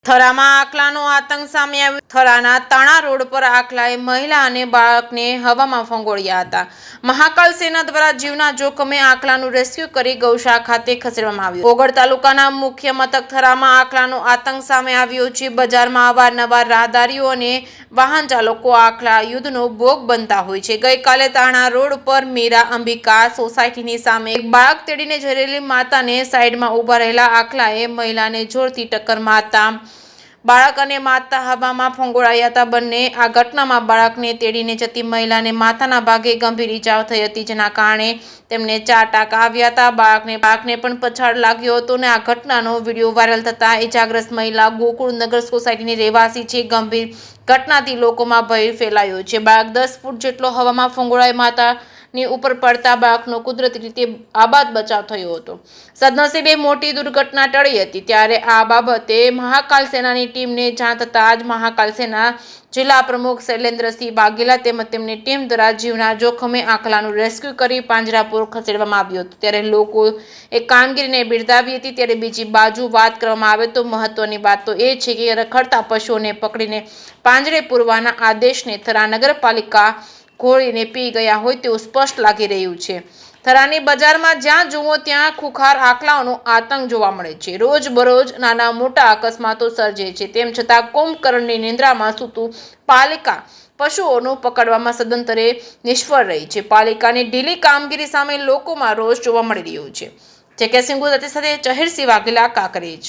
થરામાં આખલાનો આતંક સામે આવ્યો। થરાના તાણા રોડ પર આખલાએ મહિલા અને બાળકને હવામાં ફંગોળ્યા હતા। મહાકાલ સેના દ્વારા જીવના જોખમે આખલાનું રેસ્ક્યુ કરી ગૌશાળા ખાતે ખસેડવામાં આવ્યું। ઓગળ તાલુકાના મુખ્ય મથક થરામાં આખલાનો આતંક સામે આવ્યો છે। બજારમાં અવારનવાર રાહદારીઓ અને વાહન ચાલકો આખલા યુદ્ધનો ભોગ બનતા હોય છે। ગઈકાલે તાણા રોડ પર મીરા અંબિકા સોસાયટીની સામે એક બાળક તેડીને જઈ રહેલી માતાને સાઈડમાં ઊભા રહેલા આખલાએ મહિલાને જોરથી ટક્કર મારતા બાળક અને માતા હવામાં ફંગોળાયા હતા। બંને આ ઘટનામાં બાળકને તેડીને જતી મહિલાને માથાના ભાગે ગંભીર ઈજાઓ થઈ હતી, જેના કારણે તેમને 4 ટાંકા આવ્યા હતા। બાળકને પણ પછાડ લાગ્યો હતો અને આ ઘટનાનો વિડીયો વાયરલ થતા ઇજાગ્રસ્ત મહિલા ગોકુળનગર સોસાયટીની રહેવાસી છે। ગંભીર ઘટનાથી લોકોમાં ભય ફેલાયો છે। બાળક 10 ફૂટ જેટલો હવામાં ફંગોળાઈ માતાની ઉપર પડતા બાળકનો કુદરતી રીતે આબાદ બચાવ થયો હતો। સદનસીબે મોટી દુર્ઘટના ટળી હતી। ત્યારે આ બાબતે મહાકાલ સેનાની ટીમને જાણ થતાં જ મહાકાલ સેના જિલ્લા પ્રમુખ શૈલેન્દ્રસિંહ વાઘેલા તેમજ તેમની ટીમ દ્વારા જીવના જોખમે આખલાનું રેસ્ક્યુ કરી પાંજરાપોળ ખસેડવામાં આવ્યું હતું। ત્યારે લોકોએ કામગીરીને બિરદાવી હતી। ત્યારે બીજી બાજુ વાત કરવામાં આવે તો મહત્વની વાત તો એ છે કે રખડતા પશુઓને પકડીને પાંજરે પૂરવાના આદેશને થરા નગરપાલિકા ઘોળીને પી ગયા હોય તેવું સ્પષ્ટ લાગી રહ્યું છે। થરાની બજારમાં જ્યાં જુઓ ત્યાં ખુખાર આખલાઓનો આતંક જોવા મળે છે। રોજબરોજ નાના મોટા અકસ્માતો સર્જે છે, તેમ છતાં કુંભકર્ણની નિંદ્રામાં સૂતું પાલિકા પશુઓનું પકડવામાં સદંતરે નિષ્ફળ રહી છે। પાલિકાની ઢીલી કામગીરી સામે લોકોમાં રોષ જોવા મળી રહ્યો છે। જે કે સિંગુ સાથે ચહેરસિંહ વાઘેલા, કાંકરેજ।